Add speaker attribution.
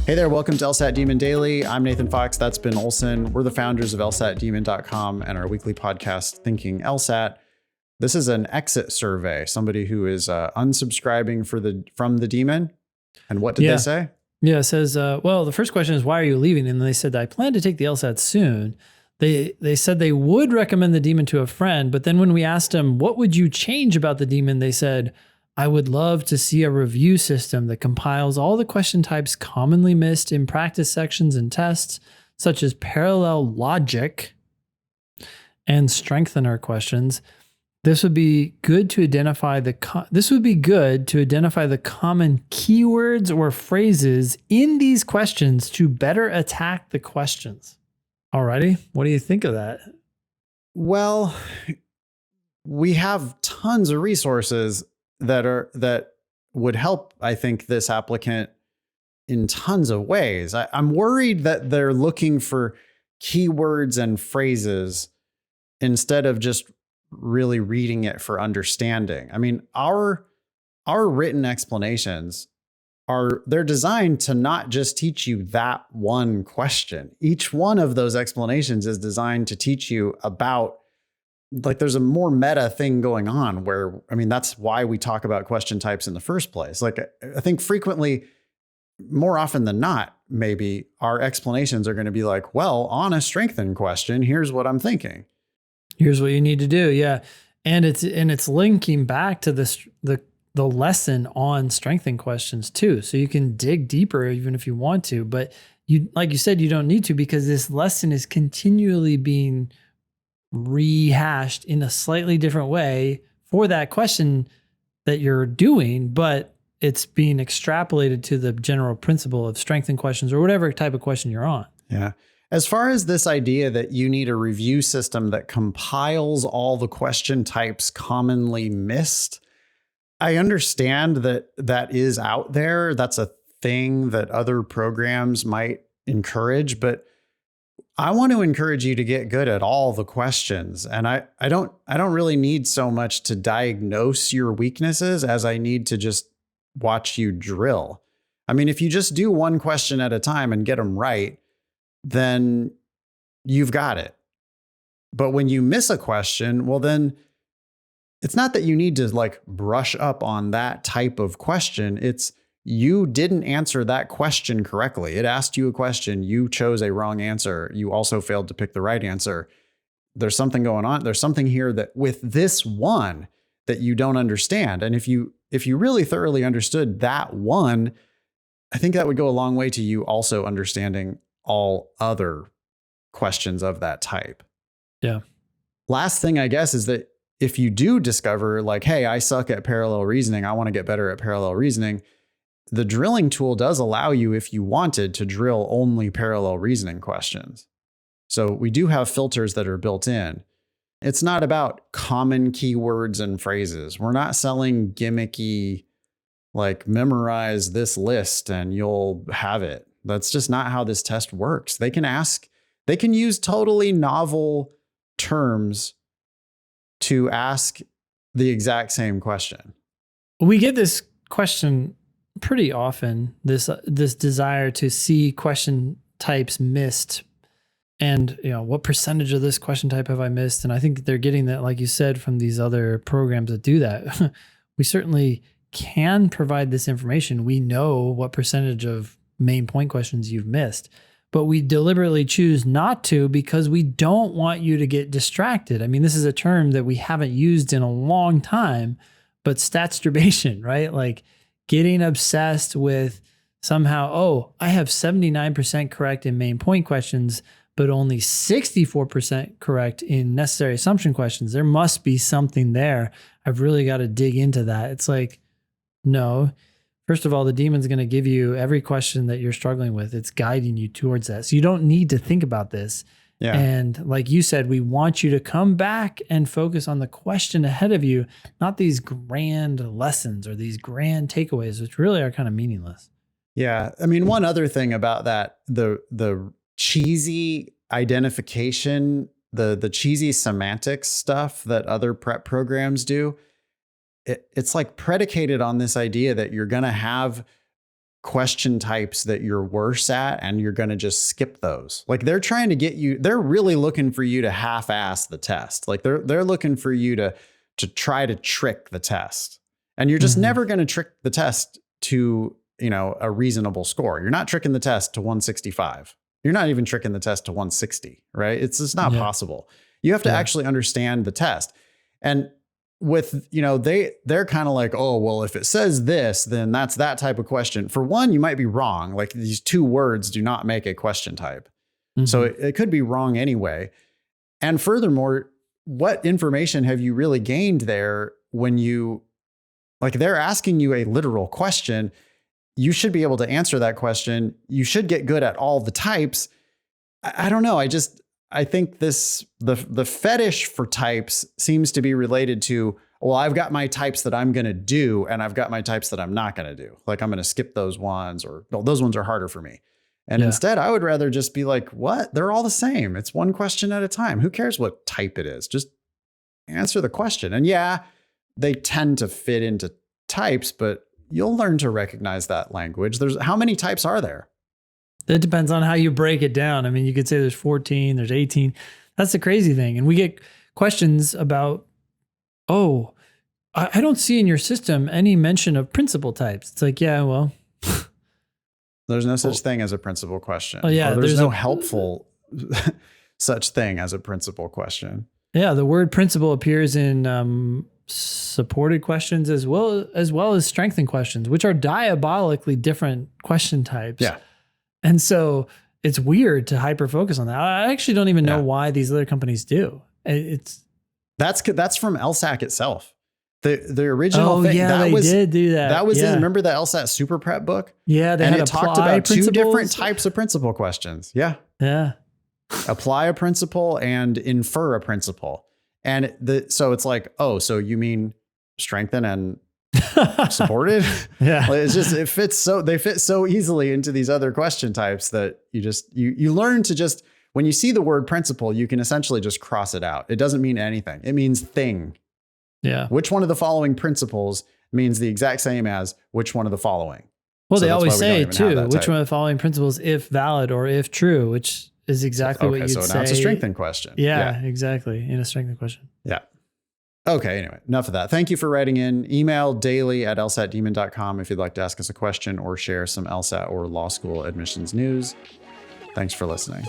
Speaker 1: Hey there, welcome to LSAT Demon Daily. I'm Nathan Fox, that's Ben Olson. We're the founders of LSATdemon.com and our weekly podcast, Thinking LSAT. This is an exit survey, somebody who is unsubscribing from the demon. And what did they say?
Speaker 2: Yeah, it says, well, the first question is, why are you leaving? And they said, I plan to take the LSAT soon. They said they would recommend the demon to a friend, but then when we asked them, what would you change about the demon? They said, I would love to see a review system that compiles all the question types commonly missed in practice sections and tests, such as parallel logic and strengthener questions. This would be good to identify the common keywords or phrases in these questions to better attack the questions. Alrighty, what do you think of that?
Speaker 1: Well, we have tons of resources that would help, I think, this applicant in tons of ways. I'm worried that they're looking for keywords and phrases instead of just really reading it for understanding. I mean, our written explanations they're designed to not just teach you that one question. Each one of those explanations is designed to teach you about, like, there's a more meta thing going on where, I mean, that's why we talk about question types in the first place. Like, I think frequently, more often than not, maybe our explanations are going to be like, well, on a strengthen question, here's what I'm thinking.
Speaker 2: Here's what you need to do. Yeah. And it's linking back to the lesson on strengthen questions too. So you can dig deeper even if you want to, but like you said, you don't need to, because this lesson is continually being rehashed in a slightly different way for that question that you're doing, but it's being extrapolated to the general principle of strengthen questions or whatever type of question you're on.
Speaker 1: Yeah. As far as this idea that you need a review system that compiles all the question types commonly missed, I understand that is out there. That's a thing that other programs might encourage, but I want to encourage you to get good at all the questions. And I don't really need so much to diagnose your weaknesses as I need to just watch you drill. I mean, if you just do one question at a time and get them right, then you've got it. But when you miss a question, well, then it's not that you need to like brush up on that type of question. It's you didn't answer that question correctly. It asked you a question. You chose a wrong answer. You also failed to pick the right answer. There's something going on. There's something here that with this one that you don't understand. And if you really thoroughly understood that one, I think that would go a long way to you also understanding all other questions of that type.
Speaker 2: Yeah.
Speaker 1: Last thing, I guess, is that if you do discover like, hey, I suck at parallel reasoning, I want to get better at parallel reasoning, the drilling tool does allow you, if you wanted, to drill only parallel reasoning questions. So we do have filters that are built in. It's not about common keywords and phrases. We're not selling gimmicky, like memorize this list and you'll have it. That's just not how this test works. They can use totally novel terms to ask the exact same question.
Speaker 2: We get this question pretty often, this desire to see question types missed, and what percentage of this question type have I missed? And I think they're getting that, like you said, from these other programs that do that. We certainly can provide this information. We know what percentage of main point questions you've missed, but we deliberately choose not to because we don't want you to get distracted. I mean, this is a term that we haven't used in a long time, but statsturbation, right? Like getting obsessed with somehow, I have 79% correct in main point questions, but only 64% correct in necessary assumption questions. There must be something there. I've really got to dig into that. It's like, no. First of all, the demon's going to give you every question that you're struggling with. It's guiding you towards that. So you don't need to think about this.
Speaker 1: Yeah.
Speaker 2: And like you said, we want you to come back and focus on the question ahead of you, not these grand lessons or these grand takeaways, which really are kind of meaningless.
Speaker 1: Yeah. I mean, one other thing about that, the cheesy identification, the cheesy semantics stuff that other prep programs do, it's like predicated on this idea that you're going to have question types that you're worse at and you're going to just skip those. Like they're trying to get you, they're really looking for you to half-ass the test. Like they're looking for you to try to trick the test. And you're just never going to trick the test to, a reasonable score. You're not tricking the test to 165. You're not even tricking the test to 160, right? It's just not possible. You have to actually understand the test. And with, they're kind of like, oh, well, if it says this, then that's that type of question. For one, you might be wrong. Like these two words do not make a question type. So it could be wrong anyway. And furthermore, what information have you really gained there when they're asking you a literal question? You should be able to answer that question. You should get good at all the types. I don't know. I think the fetish for types seems to be related to, well, I've got my types that I'm going to do, and I've got my types that I'm not going to do. Like I'm going to skip those ones, or well, those ones are harder for me. And instead, I would rather just be like, what? They're all the same. It's one question at a time. Who cares what type it is? Just answer the question. And they tend to fit into types, but you'll learn to recognize that language. How many types are there?
Speaker 2: That depends on how you break it down. I mean, you could say there's 14, there's 18. That's the crazy thing. And we get questions about, oh, I don't see in your system any mention of principal types. It's like, yeah, well.
Speaker 1: There's no such thing as a principal question.
Speaker 2: Oh, yeah.
Speaker 1: There's no helpful such thing as a principal question.
Speaker 2: Yeah. The word principal appears in supported questions as well as strengthened questions, which are diabolically different question types.
Speaker 1: Yeah.
Speaker 2: And so it's weird to hyper focus on that. I actually don't even know why these other companies do. That's
Speaker 1: from LSAC itself. The original thing.
Speaker 2: Yeah, they did do that.
Speaker 1: That was in, remember the LSAT Super Prep book?
Speaker 2: Yeah,
Speaker 1: and it talked about two different types of principal questions. Yeah.
Speaker 2: Yeah.
Speaker 1: Apply a principle and infer a principle. And so it's like, oh, so you mean strengthen and supported?
Speaker 2: Yeah.
Speaker 1: They fit so easily into these other question types that you learn to just, when you see the word principle, you can essentially just cross it out. It doesn't mean anything. It means thing.
Speaker 2: Yeah.
Speaker 1: Which one of the following principles means the exact same as which one of the following?
Speaker 2: Well, they always say too, which one of the following principles, if valid or if true, which is exactly what you'd say.
Speaker 1: So now it's a strengthened question.
Speaker 2: Yeah, exactly. In a strengthened question.
Speaker 1: Yeah. Okay. Anyway, enough of that. Thank you for writing in. Email daily@lsatdemon.com if you'd like to ask us a question or share some LSAT or law school admissions news. Thanks for listening.